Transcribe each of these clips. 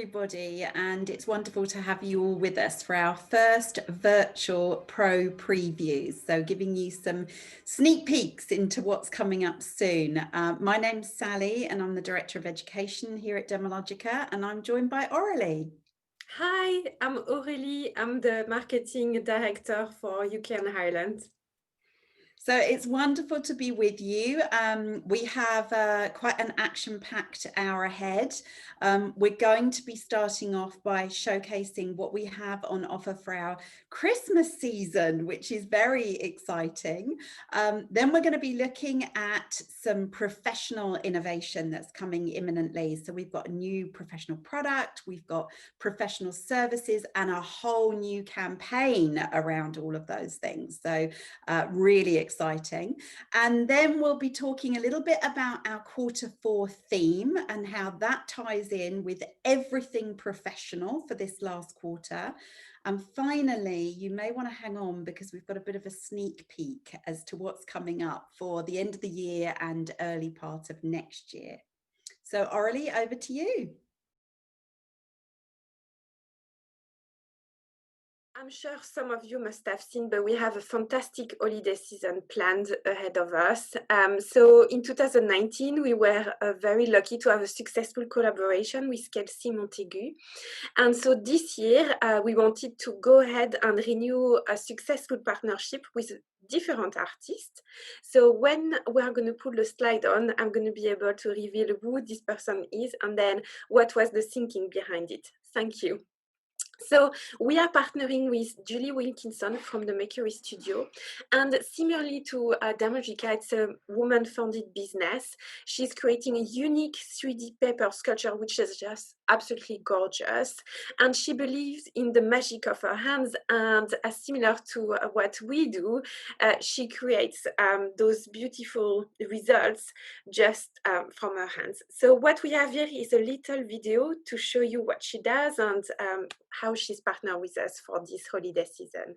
everybody, and it's wonderful to have you all with us for our first virtual pro previews. So giving you some sneak peeks into what's coming up soon. My name's Sally and I'm the Director of Education here at Dermalogica, and I'm joined by Aurélie. Hi, I'm Aurélie. I'm the Marketing Director for UK and Ireland. So it's wonderful to be with you. We have quite an action-packed hour ahead. We're going to be starting off by showcasing what we have on offer for our Christmas season, which is very exciting. Then we're going to be looking at some professional innovation that's coming imminently. So we've got a new professional product, we've got professional services, and a whole new campaign around all of those things. So really exciting. And then we'll be talking a little bit about our Q4 theme and how that ties in with everything professional for this last quarter. And finally, you may want to hang on because we've got a bit of a sneak peek as to what's coming up for the end of the year and early part of next year. So Aurélie, over to you. I'm sure some of you must have seen, but we have a fantastic holiday season planned ahead of us. So in 2019, we were very lucky to have a successful collaboration with Kelsey Montaigu. And so this year, we wanted to go ahead and renew a successful partnership with different artists. So when we're going to put the slide on, I'm going to be able to reveal who this person is and then what was the thinking behind it. Thank you. So we are partnering with Julie Wilkinson from the Makery Studio, and similarly to Dermalogica, it's a woman-founded business. She's creating a unique 3D paper sculpture, which is just absolutely gorgeous, and she believes in the magic of her hands, and similar to what we do, she creates those beautiful results just from her hands. So what we have here is a little video to show you what she does and how she's partnered with us for this holiday season.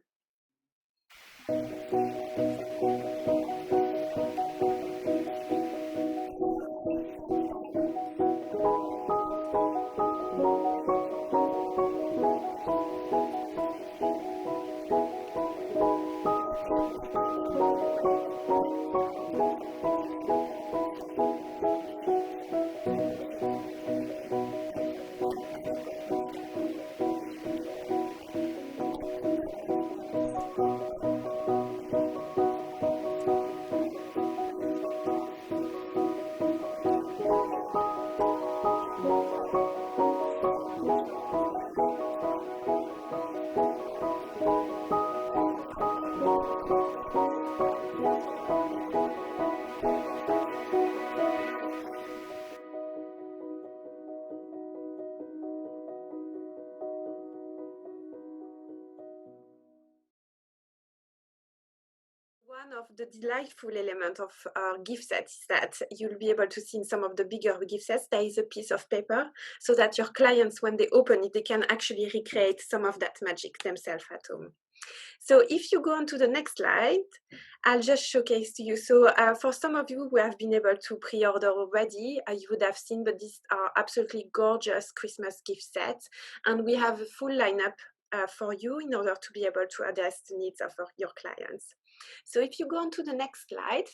One of the delightful elements of our gift set is that you'll be able to see in some of the bigger gift sets, there is a piece of paper so that your clients, when they open it, they can actually recreate some of that magic themselves at home. So if you go on to the next slide, I'll just showcase to you. So for some of you who have been able to pre-order already, you would have seen, but these are absolutely gorgeous Christmas gift sets. And we have a full lineup for you in order to be able to address the needs of your clients. So if you go on to the next slide,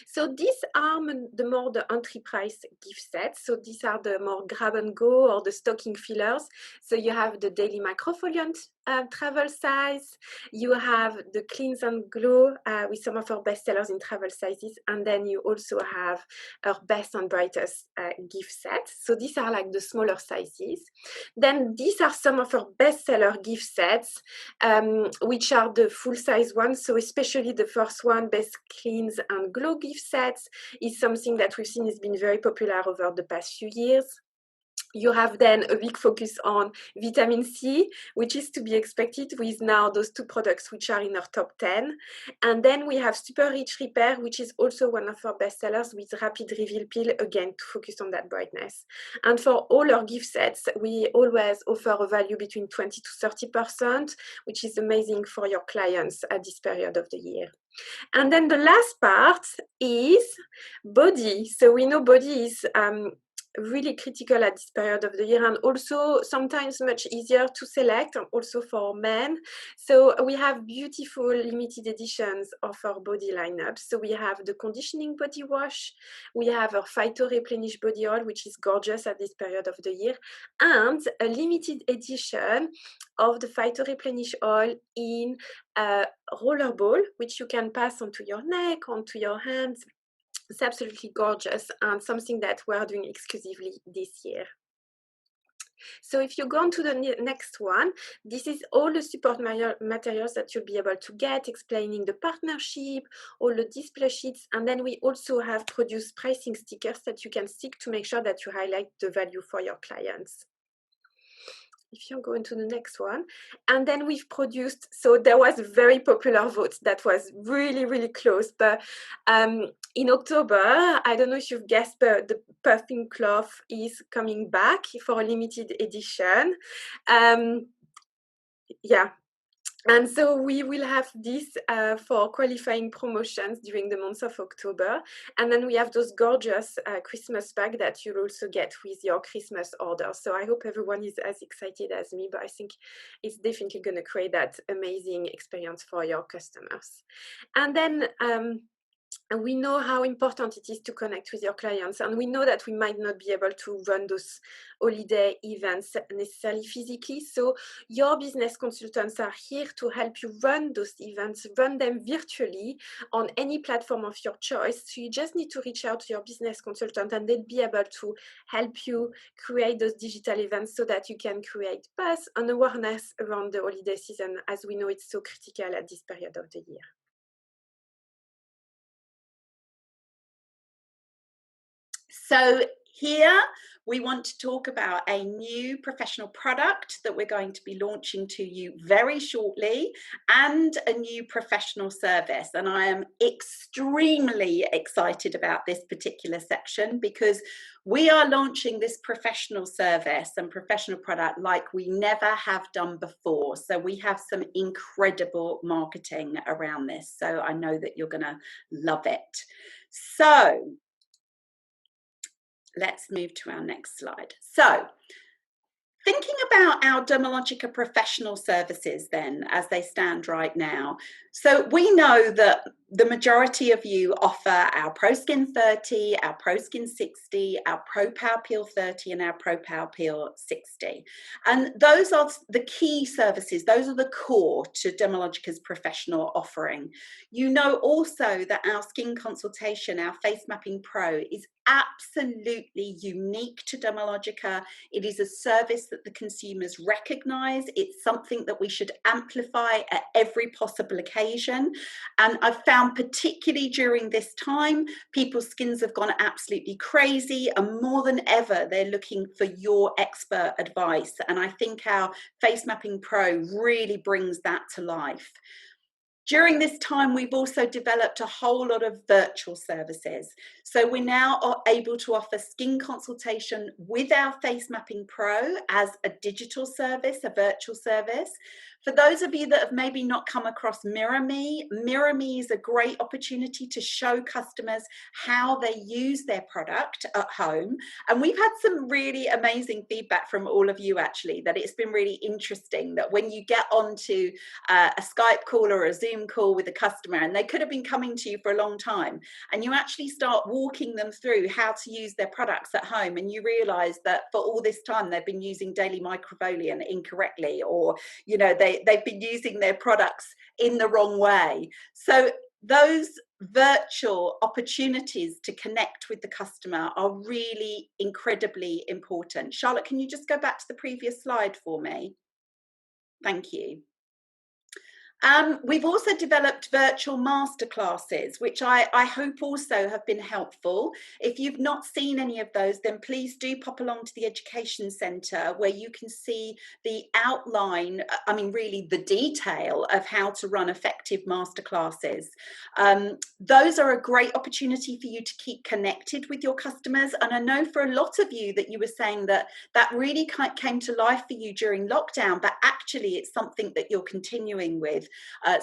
so these are the entry price gift sets. So these are the more grab and go or the stocking fillers. So you have the daily microfoliant travel size. You have the cleanse and glow with some of our bestsellers in travel sizes. And then you also have our best and brightest gift sets. So these are like the smaller sizes. Then these are some of our bestseller gift sets, which are the full size ones. So especially the first one, best cleanse and glow gift sets, is something that we've seen has been very popular over the past few years. You have then a big focus on vitamin C, which is to be expected with now those two products which are in our top 10. And then we have Super Rich Repair, which is also one of our bestsellers with Rapid Reveal Peel, again, to focus on that brightness. And for all our gift sets, we always offer a value between 20 to 30%, which is amazing for your clients at this period of the year. And then the last part is body. So we know body is really critical at this period of the year, and also sometimes much easier to select, also for men. So we have beautiful limited editions of our body lineup. So we have the conditioning body wash, we have our Phyto Replenish body oil, which is gorgeous at this period of the year, and a limited edition of the Phyto Replenish oil in a roller ball, which you can pass onto your neck, onto your hands. It's absolutely gorgeous and something that we're doing exclusively this year. So if you go on to the next one, this is all the support materials that you'll be able to get, explaining the partnership, all the display sheets, and then we also have produced pricing stickers that you can stick to make sure that you highlight the value for your clients. If you go into the next one, and then we've produced, so there was a very popular vote that was really, really close, but in October, I don't know if you've guessed, but the puffing cloth is coming back for a limited edition. Yeah. And so we will have this for qualifying promotions during the month of October. And then we have those gorgeous Christmas bags that you'll also get with your Christmas order. So I hope everyone is as excited as me, but I think it's definitely going to create that amazing experience for your customers. And then and we know how important it is to connect with your clients, and we know that we might not be able to run those holiday events necessarily physically. So your business consultants are here to help you run those events, run them virtually on any platform of your choice. So you just need to reach out to your business consultant and they'll be able to help you create those digital events so that you can create buzz and awareness around the holiday season, as we know it's so critical at this period of the year. So here we want to talk about a new professional product that we're going to be launching to you very shortly, and a new professional service. And I am extremely excited about this particular section because we are launching this professional service and professional product like we never have done before. So we have some incredible marketing around this. So I know that you're going to love it. So let's move to our next slide. So thinking about our Dermalogica professional services then, as they stand right now. So we know that the majority of you offer our Pro Skin 30, our Pro Skin 60, our Pro Power Peel 30 and our Pro Power Peel 60. And those are the key services. Those are the core to Dermalogica's professional offering. You know also that our skin consultation, our Face Mapping Pro, is absolutely unique to Dermalogica. It is a service that the consumers recognize. It's something that we should amplify at every possible occasion. And I've found, particularly during this time, people's skins have gone absolutely crazy, and more than ever, they're looking for your expert advice. And I think our Face Mapping Pro really brings that to life. During this time, we've also developed a whole lot of virtual services. So we now are able to offer skin consultation with our Face Mapping Pro as a digital service, a virtual service. For those of you that have maybe not come across Mirror Me is a great opportunity to show customers how they use their product at home. And we've had some really amazing feedback from all of you, actually, that it's been really interesting that when you get onto a Skype call or a Zoom call with a customer, and they could have been coming to you for a long time, and you actually start walking them through how to use their products at home, and you realize that for all this time they've been using daily microfoliant incorrectly, or they've been using their products in the wrong way. So those virtual opportunities to connect with the customer are really incredibly important. Charlotte, can you just go back to the previous slide for me? Thank you. We've also developed virtual masterclasses, which I hope also have been helpful. If you've not seen any of those, then please do pop along to the Education Centre, where you can see the outline, really the detail of how to run effective masterclasses. Those are a great opportunity for you to keep connected with your customers. And I know for a lot of you that you were saying that really came to life for you during lockdown, but actually it's something that you're continuing with.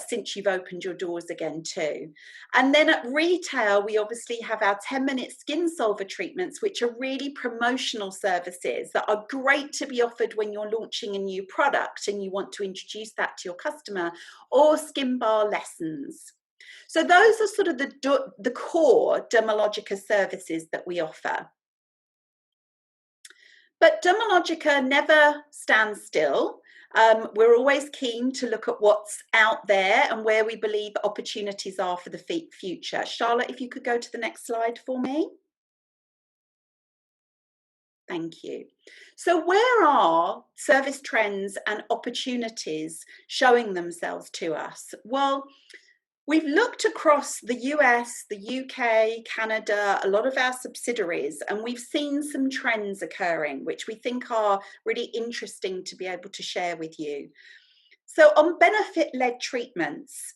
since you've opened your doors again too. And then at retail, we obviously have our 10-minute skin solver treatments, which are really promotional services that are great to be offered when you're launching a new product and you want to introduce that to your customer, or skin bar lessons. So those are sort of the core Dermalogica services that we offer. But Dermalogica never stands still. We're always keen to look at what's out there and where we believe opportunities are for the future. Charlotte, if you could go to the next slide for me. Thank you. So where are service trends and opportunities showing themselves to us? Well, we've looked across the US, the UK, Canada, a lot of our subsidiaries, and we've seen some trends occurring, which we think are really interesting to be able to share with you. So on benefit-led treatments,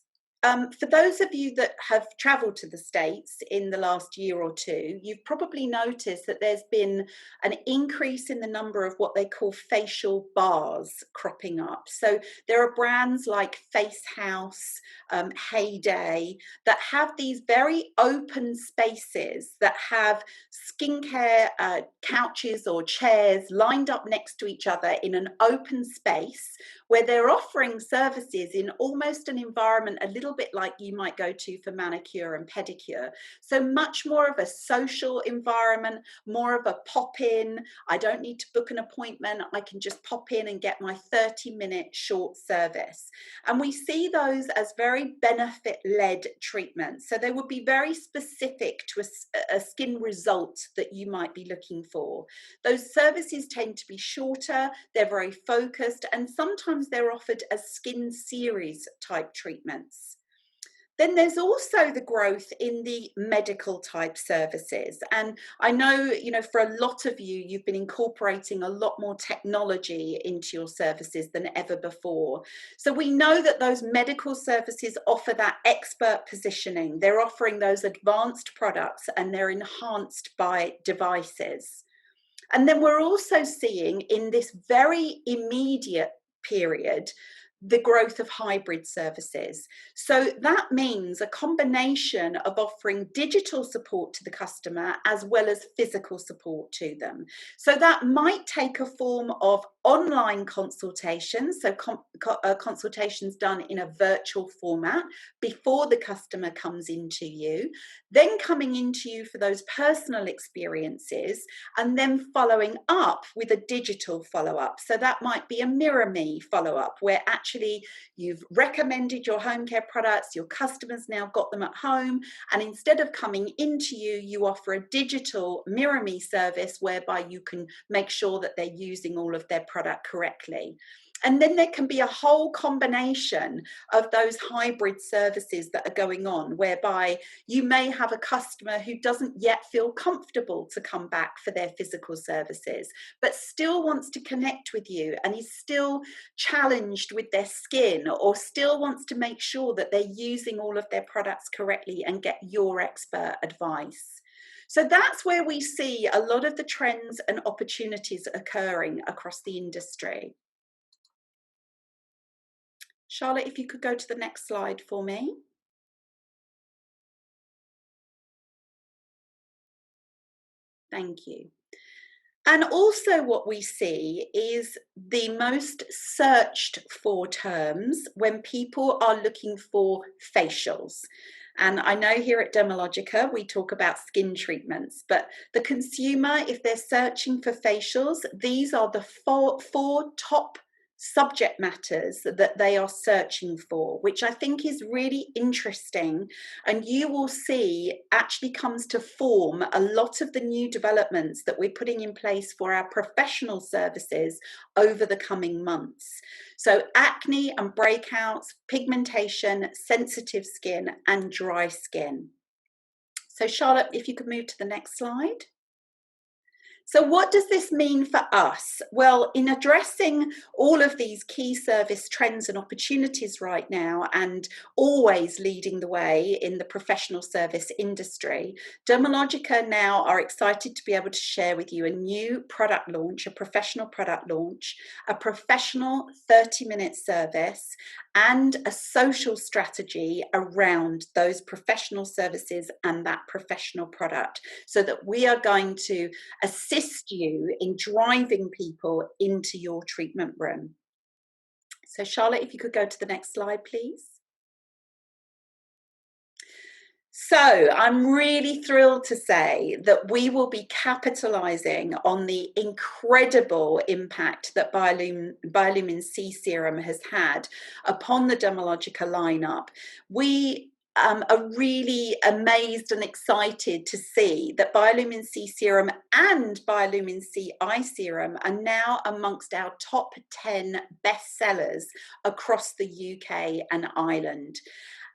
for those of you that have traveled to the States in the last year or two, you've probably noticed that there's been an increase in the number of what they call facial bars cropping up. So there are brands like Face House, Heyday, that have these very open spaces that have skincare couches or chairs lined up next to each other in an open space where they're offering services in almost an environment a little bit like you might go to for manicure and pedicure. So much more of a social environment, more of a pop-in. I don't need to book an appointment. I can just pop in and get my 30-minute short service. And we see those as very benefit-led treatments. So they would be very specific to a skin result that you might be looking for. Those services tend to be shorter, they're very focused, and sometimes they're offered as skin series type treatments. Then there's also the growth in the medical type services. And I know, for a lot of you, you've been incorporating a lot more technology into your services than ever before. So we know that those medical services offer that expert positioning. They're offering those advanced products and they're enhanced by devices. And then we're also seeing in this very immediate period the growth of hybrid services. So that means a combination of offering digital support to the customer as well as physical support to them. So that might take a form of online consultations, so consultations done in a virtual format before the customer comes into you, then coming into you for those personal experiences, and then following up with a digital follow-up. So that might be a Mirror Me follow-up, where actually you've recommended your home care products, your customers now got them at home, and instead of coming into you, you offer a digital Mirror Me service whereby you can make sure that they're using all of their product correctly. And then there can be a whole combination of those hybrid services that are going on, whereby you may have a customer who doesn't yet feel comfortable to come back for their physical services, but still wants to connect with you and is still challenged with their skin, or still wants to make sure that they're using all of their products correctly and get your expert advice. So that's where we see a lot of the trends and opportunities occurring across the industry. Charlotte, if you could go to the next slide for me. Thank you. And also what we see is the most searched for terms when people are looking for facials. And I know here at Dermalogica, we talk about skin treatments, but the consumer, if they're searching for facials, these are the four top subject matters that they are searching for, which I think is really interesting, and you will see actually comes to form a lot of the new developments that we're putting in place for our professional services over the coming months. So acne and breakouts, pigmentation, sensitive skin and dry skin. So Charlotte, if you could move to the next slide. So what does this mean for us? Well, in addressing all of these key service trends and opportunities right now, and always leading the way in the professional service industry, Dermalogica now are excited to be able to share with you a new product launch, a professional product launch, a professional 30-minute service, and a social strategy around those professional services and that professional product, so that we are going to assist you in driving people into your treatment room. So Charlotte, if you could go to the next slide, please. So I'm really thrilled to say that we will be capitalizing on the incredible impact that Biolumin C serum has had upon the Dermalogica lineup. We are really amazed and excited to see that Biolumin C serum and Biolumin C eye serum are now amongst our top 10 bestsellers across the UK and Ireland.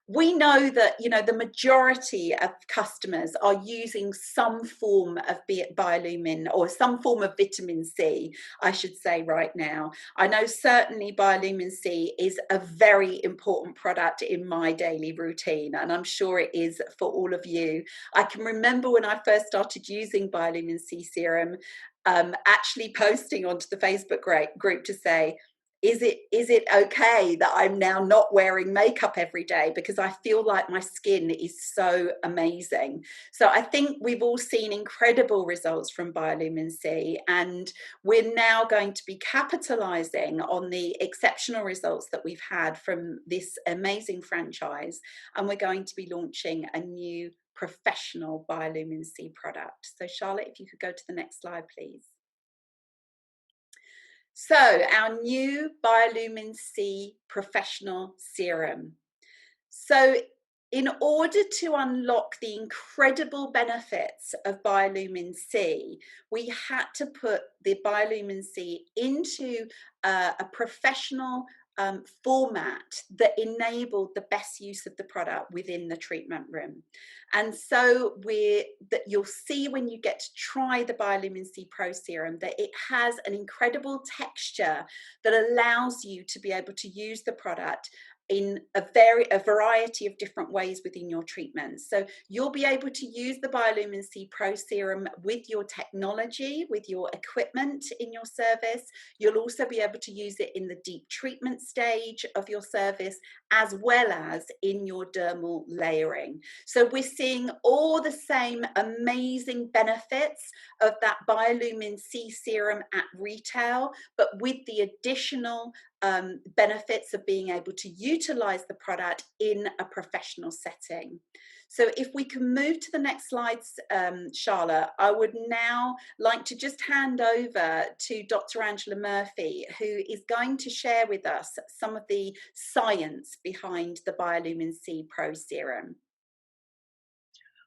We know that, you know, the majority of customers are using some form of biolumin or some form of vitamin C, I should say right now. I know certainly biolumin C is a very important product in my daily routine, and I'm sure it is for all of you. I can remember when I first started using biolumin C serum, actually posting onto the Facebook group to say, is it okay that I'm now not wearing makeup every day because I feel like my skin is so amazing? So I think we've all seen incredible results from Biolumin C, and we're now going to be capitalizing on the exceptional results that we've had from this amazing franchise, and we're going to be launching a new professional Biolumin C product. So Charlotte, if you could go to the next slide, please. So our new Biolumin C professional serum. So in order to unlock the incredible benefits of Biolumin C, we had to put the Biolumin C into a professional format that enabled the best use of the product within the treatment room. And so you'll see when you get to try the Biolumin C Pro serum that it has an incredible texture that allows you to be able to use the product in a variety of different ways within your treatments. So you'll be able to use the Biolumin C Pro serum with your technology, with your equipment in your service. You'll also be able to use it in the deep treatment stage of your service, as well as in your dermal layering. So we're seeing all the same amazing benefits of that Biolumin C serum at retail, but with the additional benefits of being able to utilize the product in a professional setting. So if we can move to the next slides, Charlotte, I would now like to just hand over to Dr. Angela Murphy, who is going to share with us some of the science behind the Biolumin C Pro serum.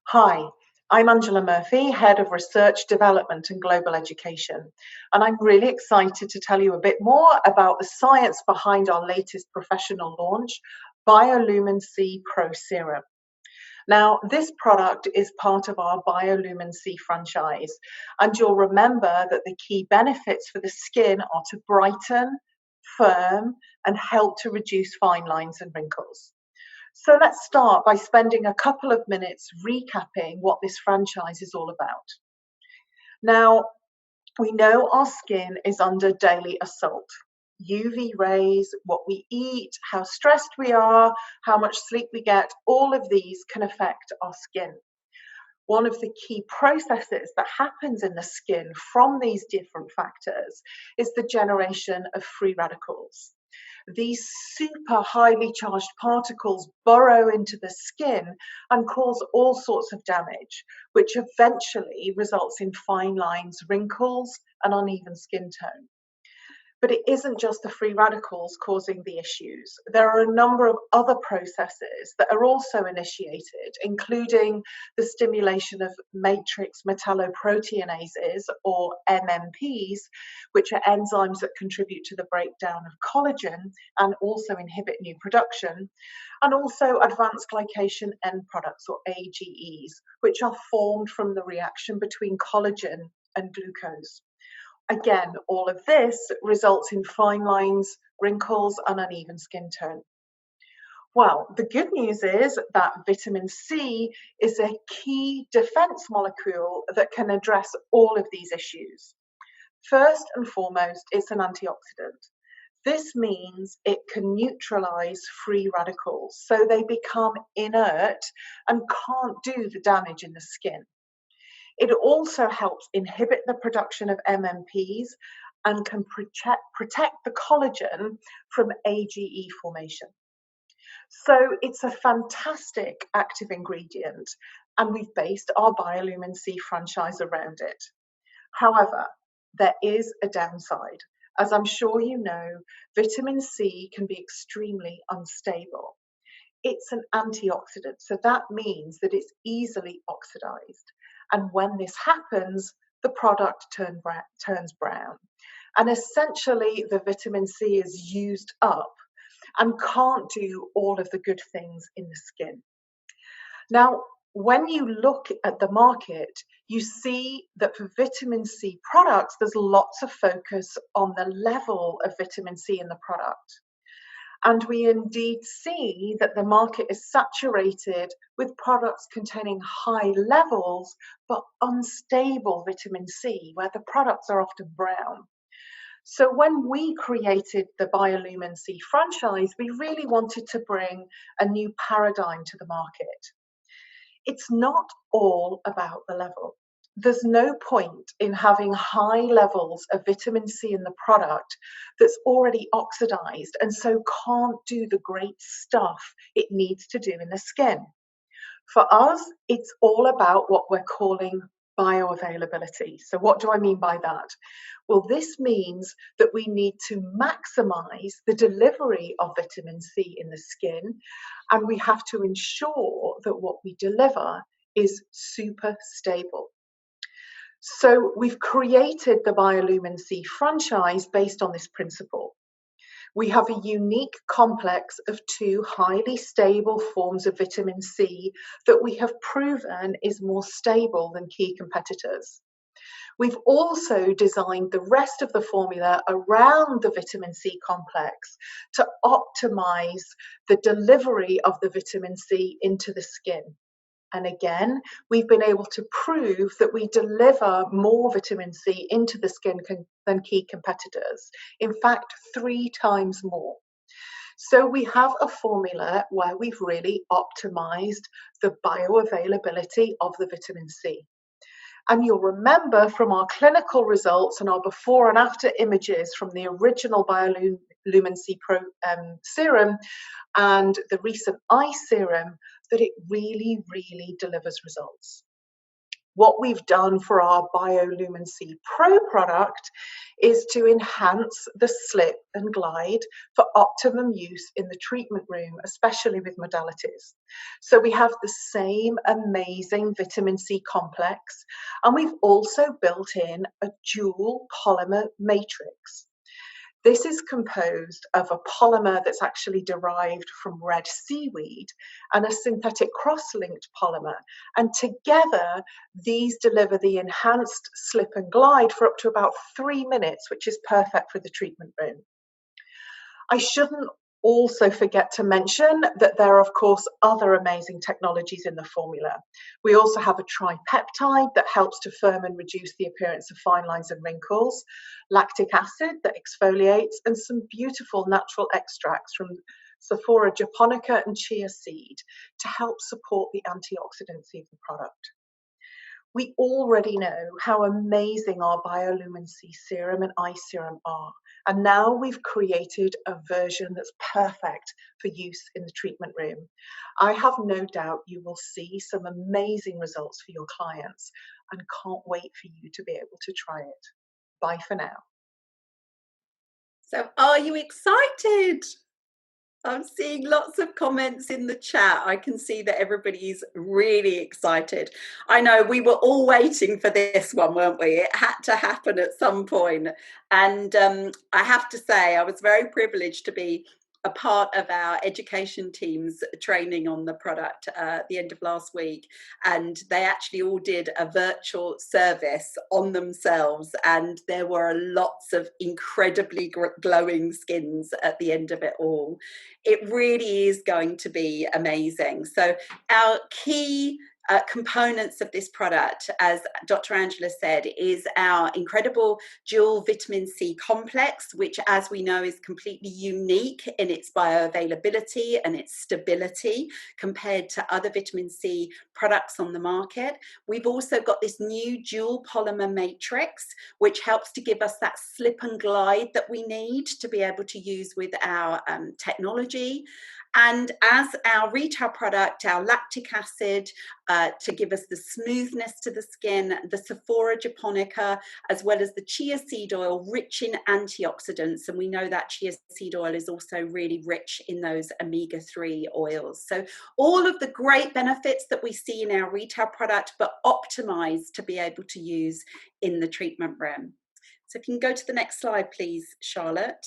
Hi, I'm Angela Murphy, Head of Research, Development and Global Education, and I'm really excited to tell you a bit more about the science behind our latest professional launch, Biolumin C Pro Serum. Now, this product is part of our Biolumin C franchise, and you'll remember that the key benefits for the skin are to brighten, firm, and help to reduce fine lines and wrinkles. So let's start by spending a couple of minutes recapping what this franchise is all about. Now, we know our skin is under daily assault. UV rays, what we eat, how stressed we are, how much sleep we get, all of these can affect our skin. One of the key processes that happens in the skin from these different factors is the generation of free radicals. These super highly charged particles burrow into the skin and cause all sorts of damage, which eventually results in fine lines, wrinkles, and uneven skin tone. But it isn't just the free radicals causing the issues. There are a number of other processes that are also initiated, including the stimulation of matrix metalloproteinases, or MMPs, which are enzymes that contribute to the breakdown of collagen and also inhibit new production, and also advanced glycation end products, or AGEs, which are formed from the reaction between collagen and glucose. Again, all of this results in fine lines, wrinkles, and uneven skin tone. Well, the good news is that vitamin C is a key defense molecule that can address all of these issues. First and foremost, it's an antioxidant. This means it can neutralize free radicals, so they become inert and can't do the damage in the skin. It also helps inhibit the production of MMPs and can protect the collagen from AGE formation. So it's a fantastic active ingredient, and we've based our Biolumin C franchise around it. However, there is a downside. As I'm sure you know, vitamin C can be extremely unstable. It's an antioxidant, so that means that it's easily oxidized. And when this happens, the product turns brown. And essentially, the vitamin C is used up and can't do all of the good things in the skin. Now, when you look at the market, you see that for vitamin C products, there's lots of focus on the level of vitamin C in the product. And we indeed see that the market is saturated with products containing high levels but unstable vitamin C, where the products are often brown. So when we created the Biolumin C franchise, we really wanted to bring a new paradigm to the market. It's not all about the level. There's no point in having high levels of vitamin C in the product that's already oxidized and so can't do the great stuff it needs to do in the skin. For us, it's all about what we're calling bioavailability. So what do I mean by that? Well, this means that we need to maximize the delivery of vitamin C in the skin, and we have to ensure that what we deliver is super stable. So we've created the Biolumin C franchise based on this principle. We have a unique complex of two highly stable forms of vitamin C that we have proven is more stable than key competitors. We've also designed the rest of the formula around the vitamin C complex to optimize the delivery of the vitamin C into the skin. And again, we've been able to prove that we deliver more vitamin C into the skin than key competitors. In fact, 3 times more. So we have a formula where we've really optimized the bioavailability of the vitamin C. And you'll remember from our clinical results and our before and after images from the original Biolumin C Pro serum and the recent eye serum that it really, really delivers results. What we've done for our Biolumin C Pro product is to enhance the slip and glide for optimum use in the treatment room, especially with modalities. So we have the same amazing vitamin C complex, and we've also built in a dual polymer matrix. This is composed of a polymer that's actually derived from red seaweed and a synthetic cross-linked polymer. And together, these deliver the enhanced slip and glide for up to about 3 minutes, which is perfect for the treatment room. I shouldn't also forget to mention that there are, of course, other amazing technologies in the formula. We also have a tripeptide that helps to firm and reduce the appearance of fine lines and wrinkles, lactic acid that exfoliates, and some beautiful natural extracts from Sephora japonica and chia seed to help support the antioxidancy of the product. We already know how amazing our Biolumin C serum and eye serum are. And now we've created a version that's perfect for use in the treatment room. I have no doubt you will see some amazing results for your clients and can't wait for you to be able to try it. Bye for now. So are you excited? I'm seeing lots of comments in the chat. I can see that everybody's really excited. I know we were all waiting for this one, weren't we? It had to happen at some point. And I have to say, I was very privileged to be a part of our education team's training on the product at the end of last week, and they actually all did a virtual service on themselves, and there were lots of incredibly glowing skins at the end of it all. It really is going to be amazing. So our key components of this product, as Dr. Angela said, is our incredible dual vitamin C complex, which, as we know, is completely unique in its bioavailability and its stability compared to other vitamin C products on the market. We've also got this new dual polymer matrix, which helps to give us that slip and glide that we need to be able to use with our technology. And as our retail product, our lactic acid, to give us the smoothness to the skin, the Sephora japonica, as well as the chia seed oil, rich in antioxidants. And we know that chia seed oil is also really rich in those omega-3 oils. So all of the great benefits that we see in our retail product, but optimized to be able to use in the treatment room. So if you can go to the next slide, please, Charlotte.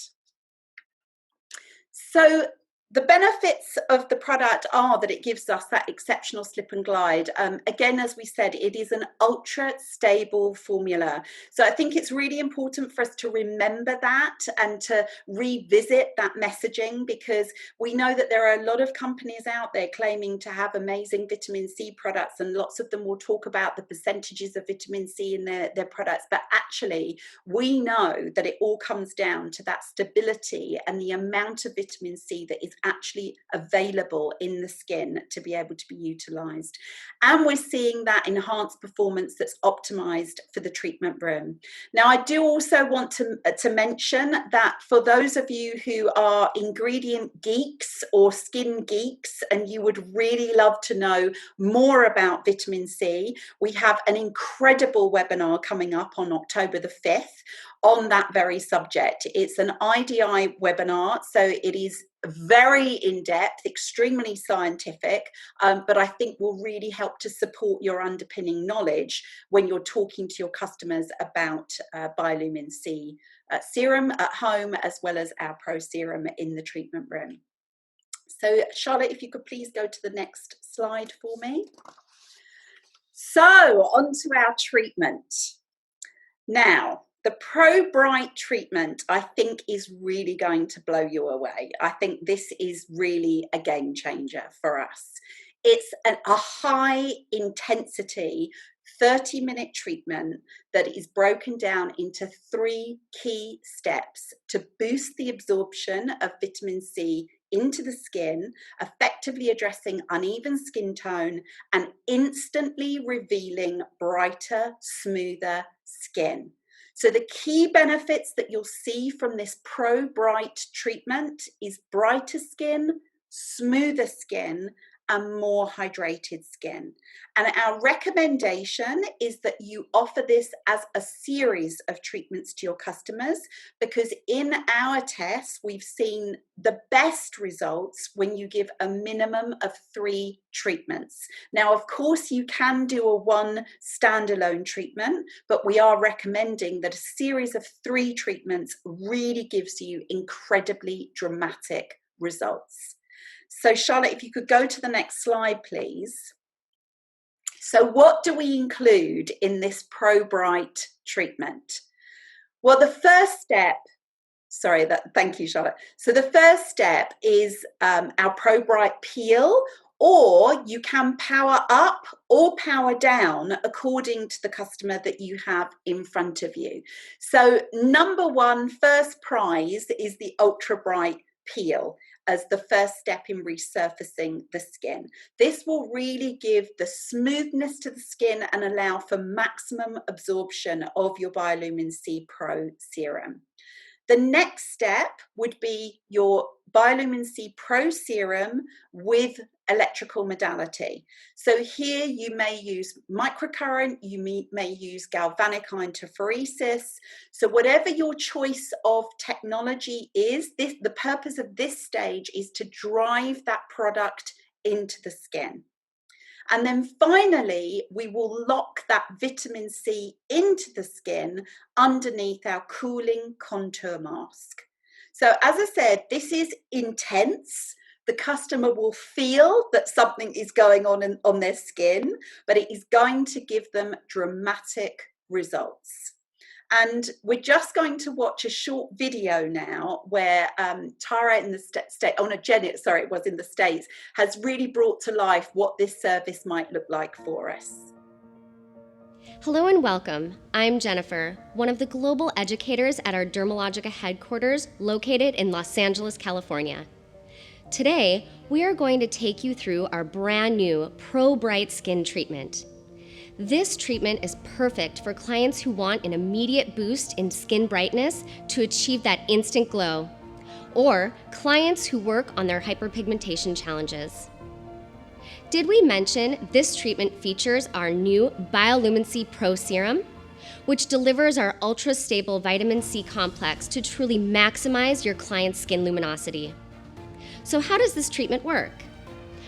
So the benefits of the product are that it gives us that exceptional slip and glide. Again, as we said, it is an ultra stable formula. So I think it's really important for us to remember that and to revisit that messaging, because we know that there are a lot of companies out there claiming to have amazing vitamin C products, and lots of them will talk about the percentages of vitamin C in their products. But actually, we know that it all comes down to that stability and the amount of vitamin C that is actually available in the skin to be able to be utilized. And we're seeing that enhanced performance that's optimized for the treatment room. Now, I do also want to mention that for those of you who are ingredient geeks or skin geeks, and you would really love to know more about vitamin C, we have an incredible webinar coming up on October the 5th on that very subject. It's an IDI webinar, so it is very in-depth, extremely scientific, but I think will really help to support your underpinning knowledge when you're talking to your customers about Biolumin C serum at home, as well as our Pro Serum in the treatment room. So Charlotte, if you could please go to the next slide for me. So on to our treatment. Now, the Pro Bright treatment, I think, is really going to blow you away. I think this is really a game changer for us. It's a high intensity 30-minute treatment that is broken down into 3 key steps to boost the absorption of vitamin C into the skin, effectively addressing uneven skin tone and instantly revealing brighter, smoother skin. So the key benefits that you'll see from this Pro Bright treatment is brighter skin, smoother skin, and more hydrated skin. And our recommendation is that you offer this as a series of treatments to your customers, because in our tests, we've seen the best results when you give a minimum of 3 treatments. Now, of course, you can do a 1 standalone treatment, but we are recommending that a series of 3 treatments really gives you incredibly dramatic results. So Charlotte, if you could go to the next slide, please. So what do we include in this Pro Bright treatment? Well, the first step, thank you, Charlotte. So the first step is our Pro Bright peel, or you can power up or power down according to the customer that you have in front of you. So number 1, first prize is the Ultra Bright peel as the first step in resurfacing the skin. This will really give the smoothness to the skin and allow for maximum absorption of your Biolumin C Pro Serum. The next step would be your Biolumin C Pro Serum with electrical modality. So here you may use microcurrent, you may use galvanic iontophoresis. So whatever your choice of technology is, the purpose of this stage is to drive that product into the skin. And then finally, we will lock that vitamin C into the skin underneath our cooling contour mask. So as I said, this is intense. The customer will feel that something is going on their skin, but it is going to give them dramatic results. And we're just going to watch a short video now where Tara in the it was in the States, has really brought to life what this service might look like for us. Hello and welcome. I'm Jennifer, one of the global educators at our Dermalogica headquarters located in Los Angeles, California. Today, we are going to take you through our brand new Pro Bright Skin treatment. This treatment is perfect for clients who want an immediate boost in skin brightness to achieve that instant glow, or clients who work on their hyperpigmentation challenges. Did we mention this treatment features our new Bioluminescence Pro Serum, which delivers our ultra-stable vitamin C complex to truly maximize your client's skin luminosity? So how does this treatment work?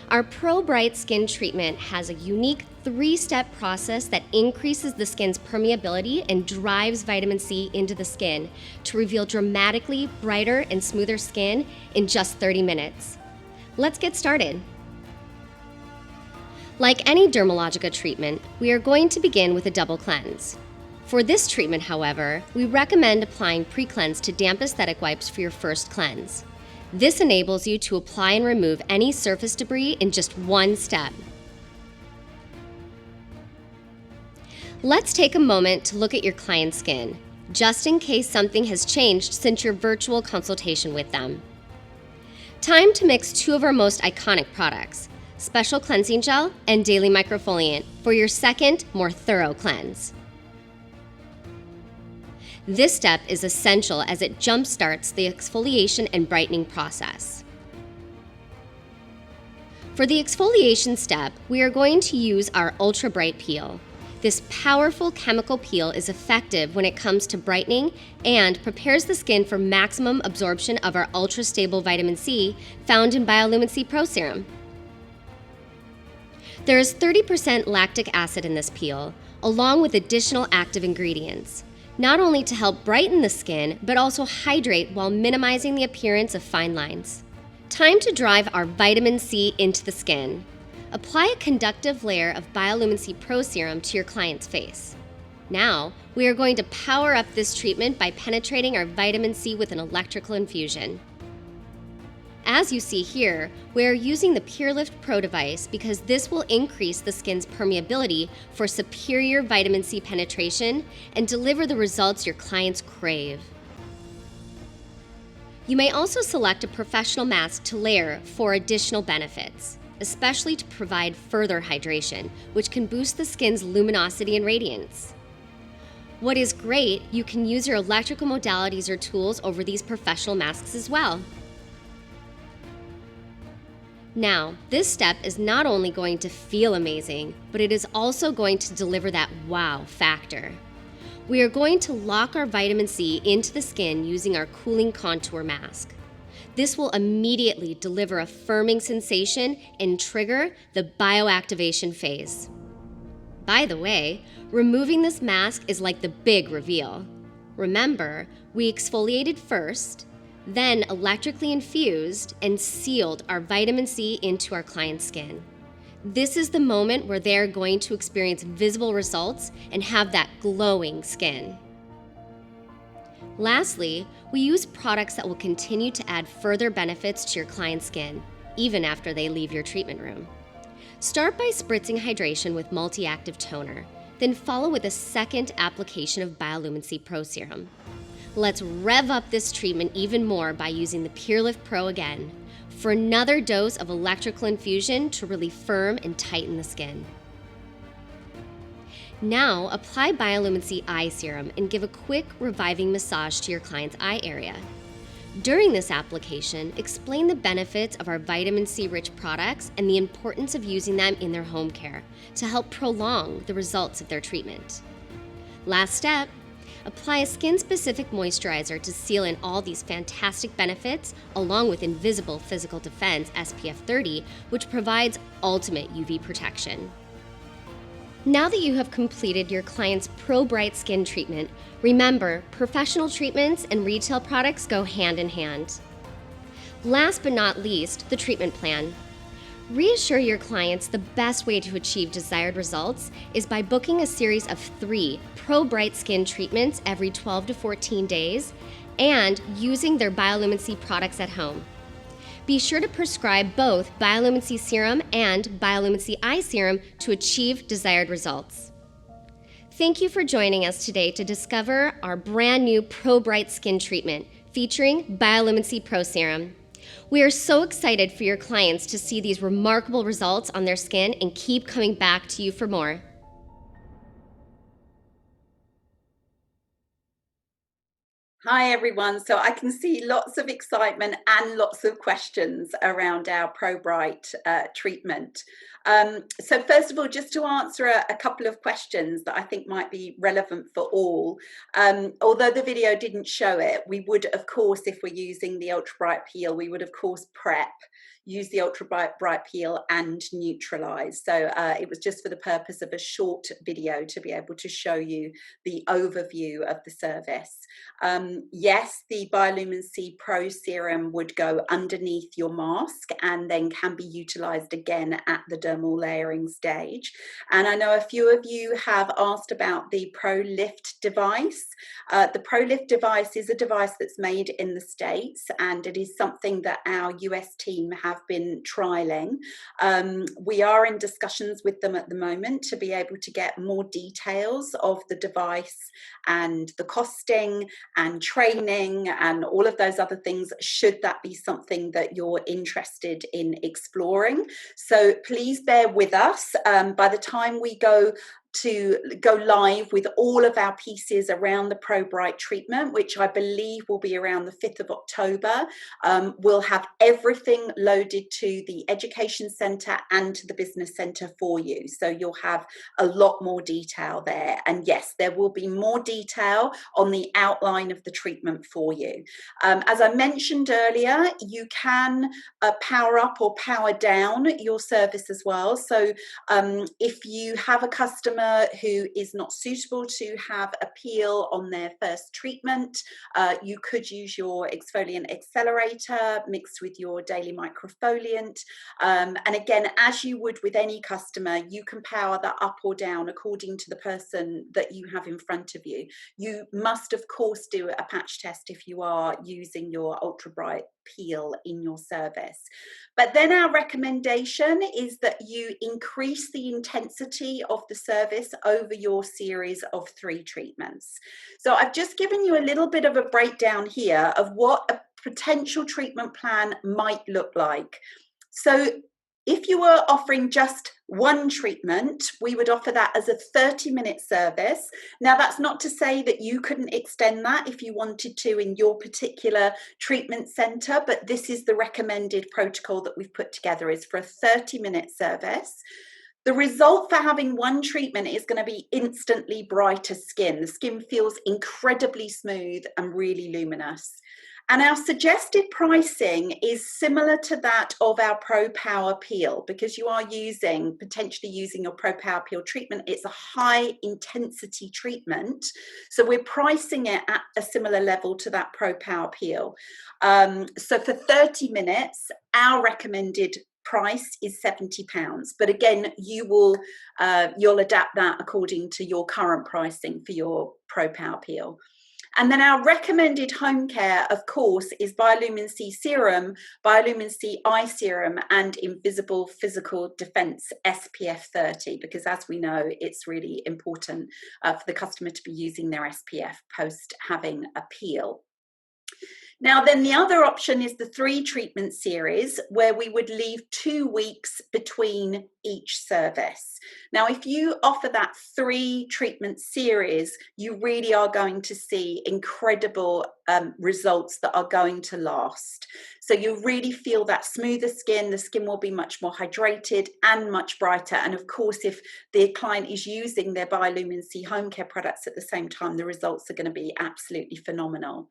Our Pro Bright Skin treatment has a unique 3-step process that increases the skin's permeability and drives vitamin C into the skin to reveal dramatically brighter and smoother skin in just 30 minutes. Let's get started. Like any Dermalogica treatment, we are going to begin with a double cleanse. For this treatment, however, we recommend applying pre-cleanse to damp aesthetic wipes for your first cleanse. This enables you to apply and remove any surface debris in just one step. Let's take a moment to look at your client's skin, just in case something has changed since your virtual consultation with them. Time to mix 2 of our most iconic products, Special Cleansing Gel and Daily Microfoliant, for your second, more thorough cleanse. This step is essential as it jumpstarts the exfoliation and brightening process. For the exfoliation step, we are going to use our Ultra Bright Peel. This powerful chemical peel is effective when it comes to brightening and prepares the skin for maximum absorption of our ultra-stable vitamin C found in Bioluminescence Pro Serum. There is 30% lactic acid in this peel, along with additional active ingredients, not only to help brighten the skin, but also hydrate while minimizing the appearance of fine lines. Time to drive our vitamin C into the skin. Apply a conductive layer of Bioluminescence Pro Serum to your client's face. Now, we are going to power up this treatment by penetrating our vitamin C with an electrical infusion. As you see here, we are using the PureLift Pro device because this will increase the skin's permeability for superior vitamin C penetration and deliver the results your clients crave. You may also select a professional mask to layer for additional benefits, especially to provide further hydration, which can boost the skin's luminosity and radiance. What is great, you can use your electrical modalities or tools over these professional masks as well. Now, this step is not only going to feel amazing, but it is also going to deliver that wow factor. We are going to lock our vitamin C into the skin using our cooling contour mask. This will immediately deliver a firming sensation and trigger the bioactivation phase. By the way, removing this mask is like the big reveal. Remember, we exfoliated first, then electrically infused and sealed our vitamin C into our client's skin. This is the moment where they're going to experience visible results and have that glowing skin. Lastly, we use products that will continue to add further benefits to your client's skin, even after they leave your treatment room. Start by spritzing hydration with multi-active toner, then follow with a second application of Bioluminescence Pro Serum. Let's rev up this treatment even more by using the PureLift Pro again for another dose of electrical infusion to really firm and tighten the skin. Now, apply Bioluminescence Eye Serum and give a quick reviving massage to your client's eye area. During this application, explain the benefits of our vitamin C-rich products and the importance of using them in their home care to help prolong the results of their treatment. Last step, apply a skin-specific moisturizer to seal in all these fantastic benefits, along with invisible physical defense SPF 30, which provides ultimate UV protection. Now that you have completed your client's Pro Bright Skin treatment, remember, professional treatments and retail products go hand in hand. Last but not least, the treatment plan. Reassure your clients the best way to achieve desired results is by booking a series of 3 Pro Bright Skin treatments every 12 to 14 days and using their Biolumin-C products at home. Be sure to prescribe both Biolumin-C Serum and Biolumin-C Eye Serum to achieve desired results. Thank you for joining us today to discover our brand new Pro Bright Skin treatment featuring Biolumin-C Pro Serum. We are so excited for your clients to see these remarkable results on their skin and keep coming back to you for more. Hi everyone, so I can see lots of excitement and lots of questions around our Pro Bright treatment. So first of all, just to answer a couple of questions that I think might be relevant for all, although the video didn't show it, we would of course, if we're using the Ultra Bright Peel, we would of course use the Ultra Bright Peel and neutralize. So it was just for the purpose of a short video to be able to show you the overview of the service. Yes, the Biolumin-C Pro Serum would go underneath your mask and then can be utilized again at the dermal layering stage. And I know a few of you have asked about the Pro Lift device. The Pro Lift device is a device that's made in the States, and it is something that our US team have been trialing. We are in discussions with them at the moment to be able to get more details of the device and the costing and training and all of those other things, should that be something that you're interested in exploring. So please bear with us. By the time we go live with all of our pieces around the Pro Bright treatment, which I believe will be around the 5th of October, we'll have everything loaded to the Education Centre and to the Business Centre for you. So you'll have a lot more detail there. And yes, there will be more detail on the outline of the treatment for you. As I mentioned earlier, you can power up or power down your service as well. So if you have a customer who is not suitable to have a peel on their first treatment, you could use your exfoliant accelerator mixed with your daily microfoliant. And again, as you would with any customer, you can power that up or down according to the person that you have in front of you. You must, of course, do a patch test if you are using your Ultra Bright Peel in your service. But then our recommendation is that you increase the intensity of the service over your series of 3 treatments. So I've just given you a little bit of a breakdown here of what a potential treatment plan might look like. So if you were offering just one treatment, we would offer that as a 30-minute service. Now, that's not to say that you couldn't extend that if you wanted to in your particular treatment centre, but this is the recommended protocol that we've put together, is for a 30-minute service. The result for having one treatment is going to be instantly brighter skin. The skin feels incredibly smooth and really luminous. And our suggested pricing is similar to that of our Pro Power Peel, because you are potentially using your Pro Power Peel treatment. It's a high intensity treatment. So we're pricing it at a similar level to that Pro Power Peel. So for 30 minutes, our recommended price is £70, but again, you'll adapt that according to your current pricing for your Pro Power Peel. And then our recommended home care, of course, is Biolumin-C Serum, Biolumin-C Eye Serum, and Invisible Physical Defense SPF 30, because as we know, it's really important for the customer to be using their SPF post having a peel. Now, then the other option is the 3 treatment series, where we would leave 2 weeks between each service. Now, if you offer that 3 treatment series, you really are going to see incredible results that are going to last. So you really feel that smoother skin, the skin will be much more hydrated and much brighter. And of course, if the client is using their Biolumin-C home care products at the same time, the results are going to be absolutely phenomenal.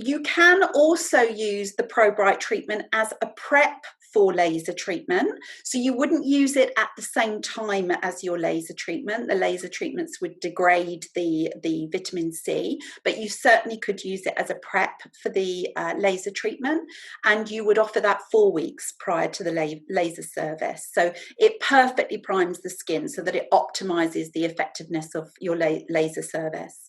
You can also use the Pro Bright treatment as a prep for laser treatment. So you wouldn't use it at the same time as your laser treatment. The laser treatments would degrade the vitamin C, but you certainly could use it as a prep for the laser treatment, and you would offer that 4 weeks prior to the laser service. So it perfectly primes the skin so that it optimizes the effectiveness of your laser service.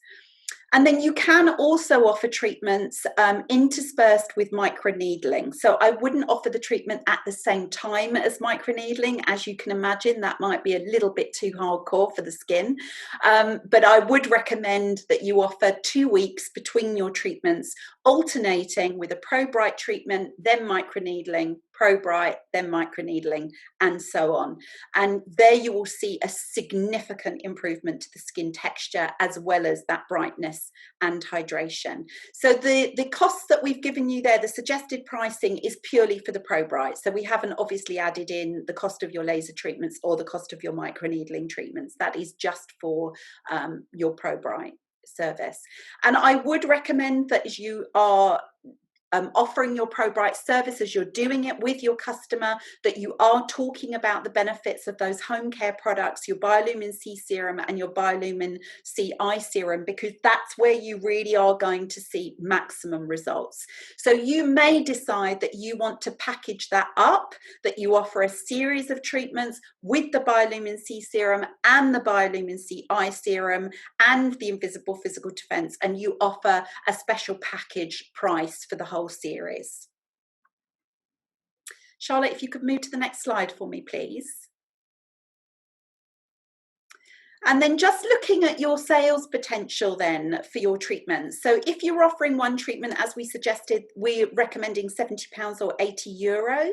And then you can also offer treatments interspersed with microneedling. So I wouldn't offer the treatment at the same time as microneedling. As you can imagine, that might be a little bit too hardcore for the skin. But I would recommend that you offer 2 weeks between your treatments, alternating with a Pro Bright treatment, then microneedling, Pro Bright, then microneedling, and so on. And there you will see a significant improvement to the skin texture as well as that brightness and hydration. So the costs that we've given you there, the suggested pricing is purely for the Pro Bright. So we haven't obviously added in the cost of your laser treatments or the cost of your microneedling treatments. That is just for your Pro Bright service. And I would recommend that as you are offering your Pro Bright service, as you're doing it with your customer, that you are talking about the benefits of those home care products, your Biolumin C serum and your Biolumin C eye serum, because that's where you really are going to see maximum results. So you may decide that you want to package that up, that you offer a series of treatments with the Biolumin C serum and the Biolumin C eye serum and the Invisible Physical Defense, and you offer a special package price for the whole series. Charlotte, if you could move to the next slide for me, please. And then just looking at your sales potential then for your treatments. So if you're offering one treatment, as we suggested, we're recommending £70 or €80.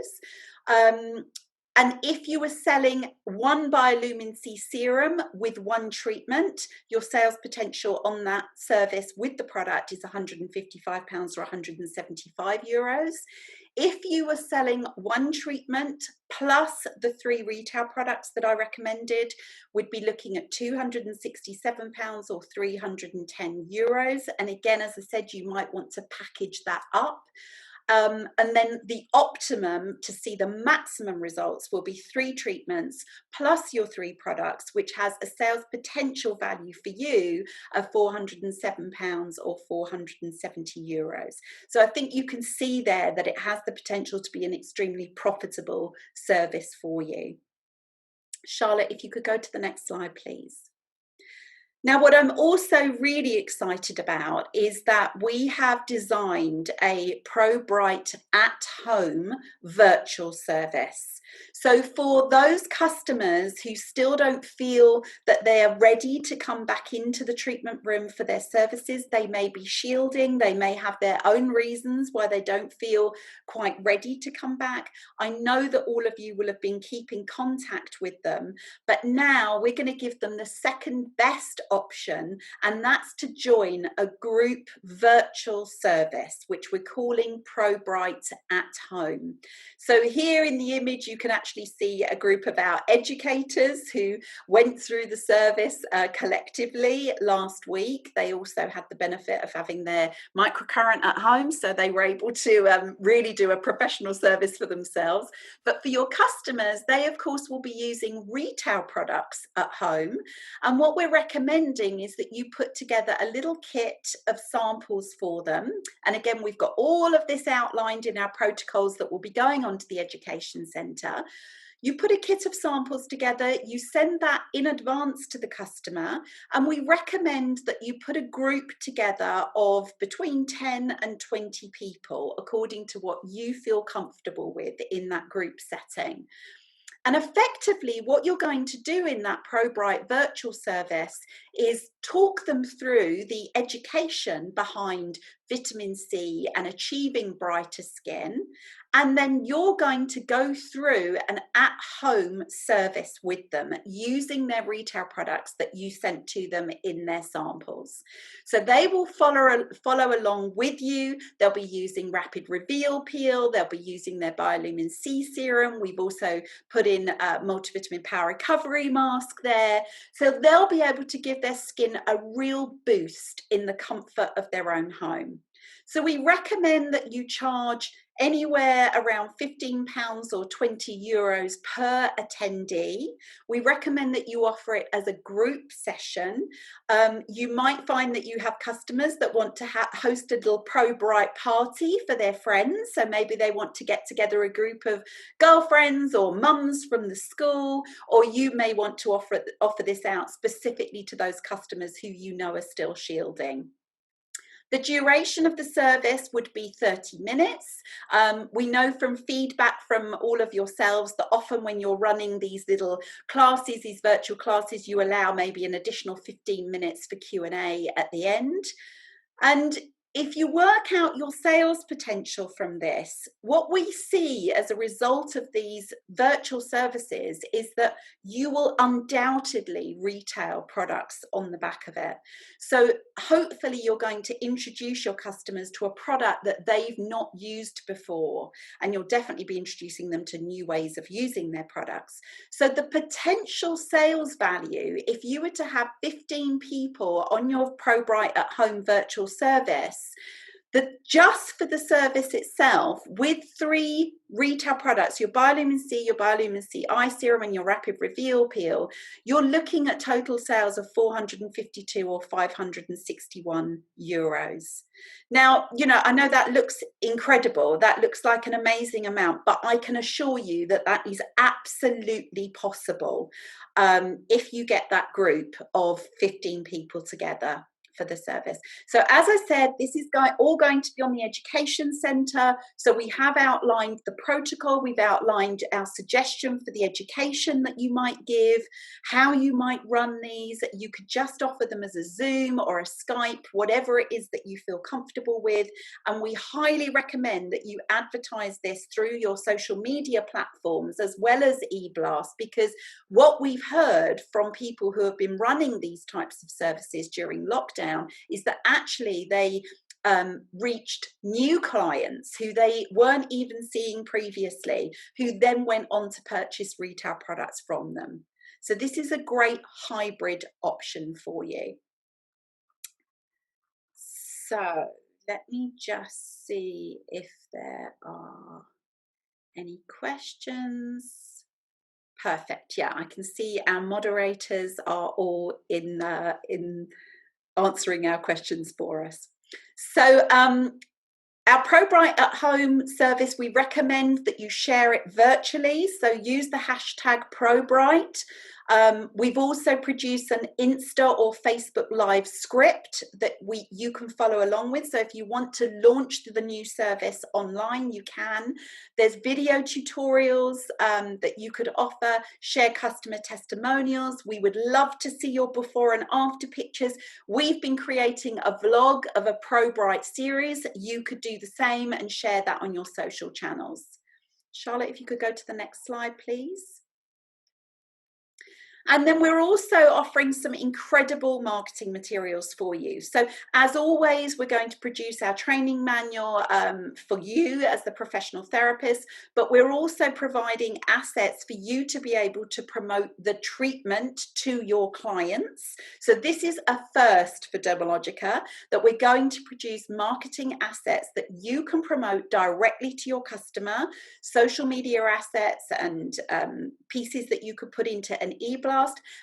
And if you were selling one Biolumin C serum with one treatment, your sales potential on that service with the product is £155 or €175. If you were selling one treatment plus the 3 retail products that I recommended, we'd be looking at £267 or €310. And again, as I said, you might want to package that up. And then the optimum to see the maximum results will be 3 treatments plus your 3 products, which has a sales potential value for you of £407 or €470. So I think you can see there that it has the potential to be an extremely profitable service for you. Charlotte, if you could go to the next slide, please. Now, what I'm also really excited about is that we have designed a Pro Bright at-home virtual service. So for those customers who still don't feel that they are ready to come back into the treatment room for their services, they may be shielding, they may have their own reasons why they don't feel quite ready to come back. I know that all of you will have been keeping contact with them, but now we're going to give them the second best option, and that's to join a group virtual service, which we're calling Pro Bright at Home. So here in the image, you can actually see a group of our educators who went through the service collectively last week. They also had the benefit of having their microcurrent at home, so they were able to really do a professional service for themselves. But for your customers, they of course will be using retail products at home. And what we're recommending is that you put together a little kit of samples for them. And again, we've got all of this outlined in our protocols that will be going on to the Education Centre. You put a kit of samples together, you send that in advance to the customer, and we recommend that you put a group together of between 10 and 20 people, according to what you feel comfortable with in that group setting. And effectively, what you're going to do in that Pro Bright virtual service is talk them through the education behind vitamin C and achieving brighter skin. And then you're going to go through an at-home service with them using their retail products that you sent to them in their samples. So they will follow along with you. They'll be using Rapid Reveal Peel. They'll be using their Biolumin C serum. We've also put in a multivitamin power recovery mask there. So they'll be able to give their skin a real boost in the comfort of their own home. So we recommend that you charge anywhere around £15 or €20 per attendee. We recommend that you offer it as a group session. You might find that you have customers that want to host a little Pro Bright party for their friends. So maybe they want to get together a group of girlfriends or mums from the school, or you may want to offer this out specifically to those customers who you know are still shielding. The duration of the service would be 30 minutes. We know from feedback from all of yourselves that often when you're running these little classes, these virtual classes, you allow maybe an additional 15 minutes for Q&A at the end. And if you work out your sales potential from this, what we see as a result of these virtual services is that you will undoubtedly retail products on the back of it. So hopefully you're going to introduce your customers to a product that they've not used before, and you'll definitely be introducing them to new ways of using their products. So the potential sales value, if you were to have 15 people on your Pro Bright at Home virtual service, that just for the service itself, with 3 retail products, your Biolumin C, your Biolumin C Eye Serum, and your Rapid Reveal Peel, you're looking at total sales of 452 or 561 euros. Now, you know, I know that looks incredible. That looks like an amazing amount, but I can assure you that that is absolutely possible if you get that group of 15 people together for the service. So as I said, this is all going to be on the Education Centre. So we have outlined the protocol, we've outlined our suggestion for the education that you might give, how you might run these. You could just offer them as a Zoom or a Skype, whatever it is that you feel comfortable with. And we highly recommend that you advertise this through your social media platforms as well as eBlast, because what we've heard from people who have been running these types of services during lockdown is that actually they reached new clients who they weren't even seeing previously, who then went on to purchase retail products from them. So this is a great hybrid option for you. So let me just see if there are any questions. Perfect. Yeah, I can see our moderators are all in answering our questions for us. So our Pro Bright at Home service, we recommend that you share it virtually. So use the hashtag ProBright. We've also produced an Insta or Facebook Live script that you can follow along with. So if you want to launch the new service online, you can. There's video tutorials that you could offer, share customer testimonials. We would love to see your before and after pictures. We've been creating a vlog of a Pro Bright series. You could do the same and share that on your social channels. Charlotte, if you could go to the next slide, please. And then we're also offering some incredible marketing materials for you. So as always, we're going to produce our training manual for you as the professional therapist, but we're also providing assets for you to be able to promote the treatment to your clients. So this is a first for Dermalogica, that we're going to produce marketing assets that you can promote directly to your customer, social media assets and pieces that you could put into an e-blast.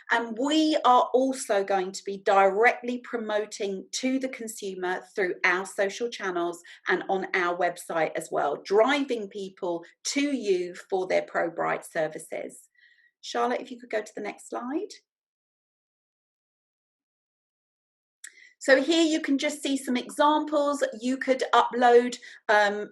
And we are also going to be directly promoting to the consumer through our social channels and on our website as well, driving people to you for their Pro Bright services. Charlotte, if you could go to the next slide. So here you can just see some examples. You could upload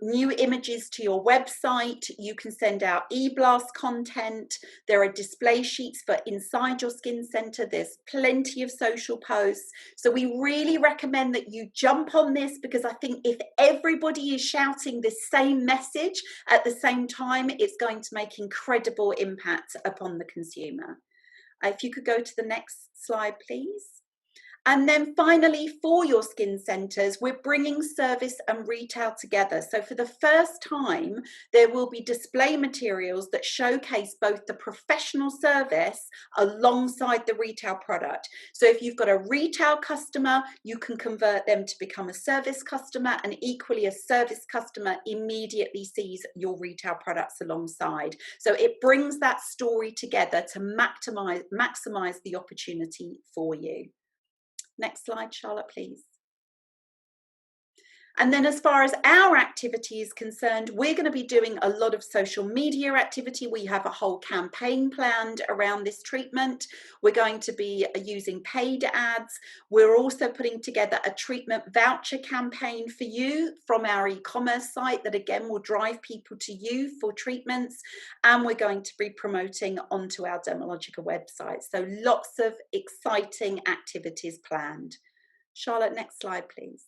new images to your website. You can send out e-blast content. There are display sheets for inside your skin center. There's plenty of social posts. So we really recommend that you jump on this, because I think if everybody is shouting the same message at the same time, it's going to make incredible impact upon the consumer. If you could go to the next slide, please. And then finally, for your skin centres, we're bringing service and retail together. So for the first time, there will be display materials that showcase both the professional service alongside the retail product. So if you've got a retail customer, you can convert them to become a service customer, and equally a service customer immediately sees your retail products alongside. So it brings that story together to maximize the opportunity for you. Next slide, Charlotte, please. And then as far as our activity is concerned, we're going to be doing a lot of social media activity. We have a whole campaign planned around this treatment. We're going to be using paid ads. We're also putting together a treatment voucher campaign for you from our e-commerce site that again will drive people to you for treatments. And we're going to be promoting onto our Dermalogica website. So lots of exciting activities planned. Charlotte, next slide, please.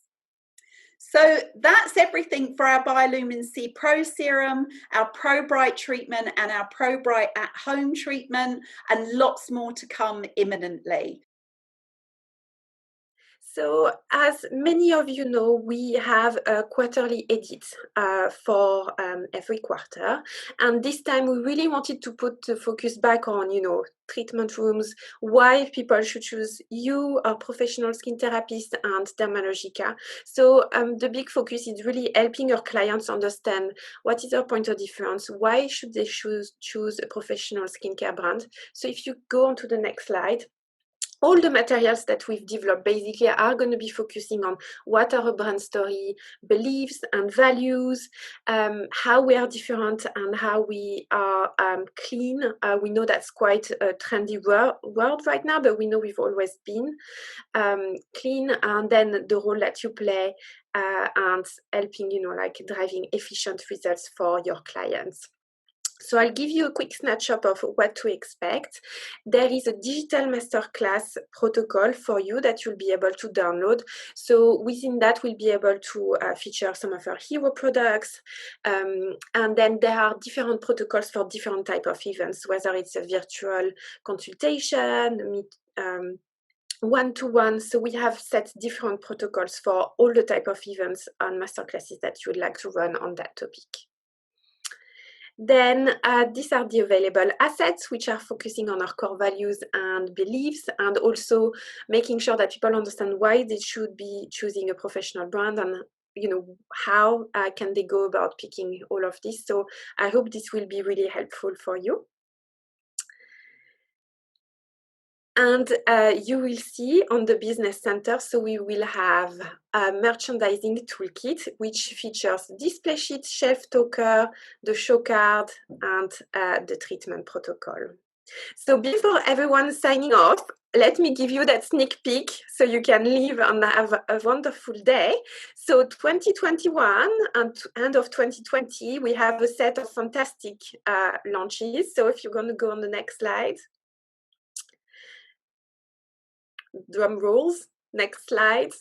So that's everything for our Biolumin C Pro Serum, our Pro Bright treatment and our Pro Bright at home treatment, and lots more to come imminently. So as many of you know, we have a quarterly edit for every quarter. And this time we really wanted to put the focus back on, treatment rooms, why people should choose you, a professional skin therapist, and Dermalogica. So the big focus is really helping your clients understand what is their point of difference, why should they choose a professional skincare brand. So if you go on to the next slide, all the materials that we've developed basically are going to be focusing on what our brand story, beliefs and values, how we are different and how we are clean. We know that's quite a trendy world right now, but we know we've always been clean, and then the role that you play and helping, driving efficient results for your clients. So I'll give you a quick snapshot of what to expect. There is a digital masterclass protocol for you that you'll be able to download. So within that, we'll be able to feature some of our hero products. And then there are different protocols for different type of events, whether it's a virtual consultation, one-to-one. So we have set different protocols for all the type of events and masterclasses that you would like to run on that topic. Then these are the available assets, which are focusing on our core values and beliefs, and also making sure that people understand why they should be choosing a professional brand and how can they go about picking all of this. So I hope this will be really helpful for you. And you will see on the business center, so we will have a merchandising toolkit, which features display sheet, shelf talker, the show card, and the treatment protocol. So before everyone signing off, let me give you that sneak peek so you can leave and have a wonderful day. So 2021 and end of 2020, we have a set of fantastic launches. So if you're going to go on the next slide. Drum rolls. Next slide.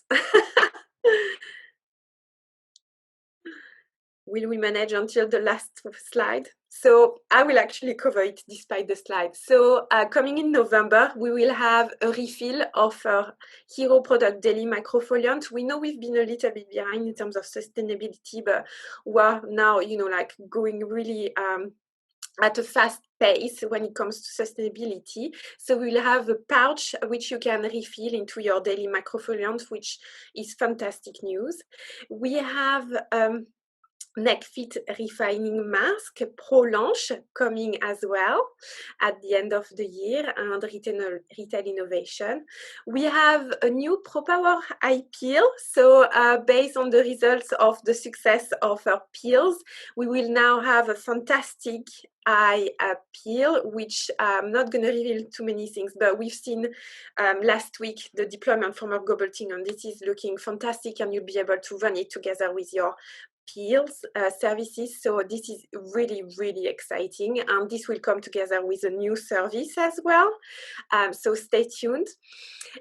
Will we manage until the last slide? So I will actually cover it despite the slide. So coming in November, we will have a refill of our hero product daily microfoliant. We know we've been a little bit behind in terms of sustainability, but we're now, going really at a fast pace when it comes to sustainability. So we'll have a pouch which you can refill into your daily microfoliant, which is fantastic news. We have neck fit refining mask pro launch coming as well at the end of the year, and retail innovation. We have a new Pro Power eye peel. So based on the results of the success of our peels, we will now have a fantastic eye peel, which I'm not going to reveal too many things, but we've seen last week the deployment from our global team, and this is looking fantastic, and you'll be able to run it together with your peels services. So this is really, really exciting, and this will come together with a new service as well. So stay tuned.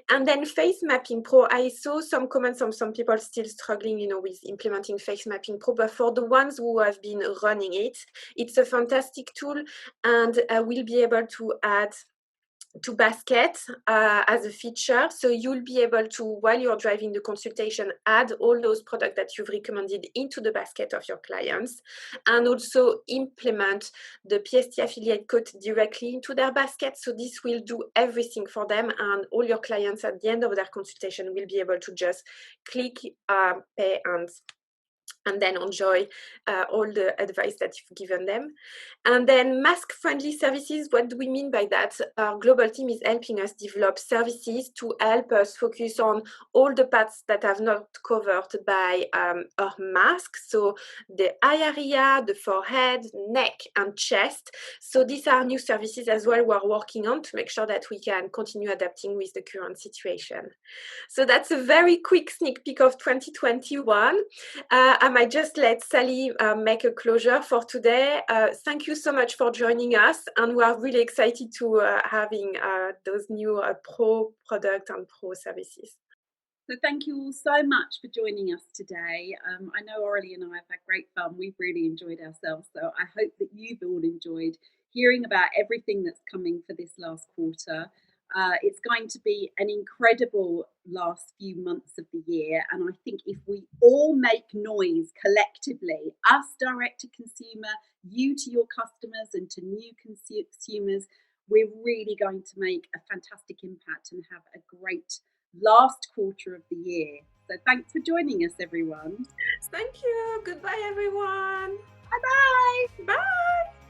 And then Face Mapping Pro, I saw some comments from some people still struggling, with implementing Face Mapping Pro, but for the ones who have been running it, it's a fantastic tool, and we'll be able to add to basket as a feature. So you'll be able to, while you're driving the consultation, add all those products that you've recommended into the basket of your clients, and also implement the PST affiliate code directly into their basket. So this will do everything for them, and all your clients at the end of their consultation will be able to just click, pay, and then enjoy all the advice that you've given them. And then mask-friendly services, what do we mean by that? Our global team is helping us develop services to help us focus on all the parts that are not covered by our mask. So the eye area, the forehead, neck, and chest. So these are new services as well we're working on to make sure that we can continue adapting with the current situation. So that's a very quick sneak peek of 2021. I might just let Sally make a closure for today. Thank you so much for joining us, and we are really excited to having those new pro product and pro services. So thank you all so much for joining us today. I know Aurelie and I have had great fun. We've really enjoyed ourselves. So I hope that you've all enjoyed hearing about everything that's coming for this last quarter. It's going to be an incredible last few months of the year. And I think if we all make noise collectively, us direct to consumer, you to your customers and to new consumers, we're really going to make a fantastic impact and have a great last quarter of the year. So thanks for joining us, everyone. Thank you. Goodbye, everyone. Bye-bye. Bye.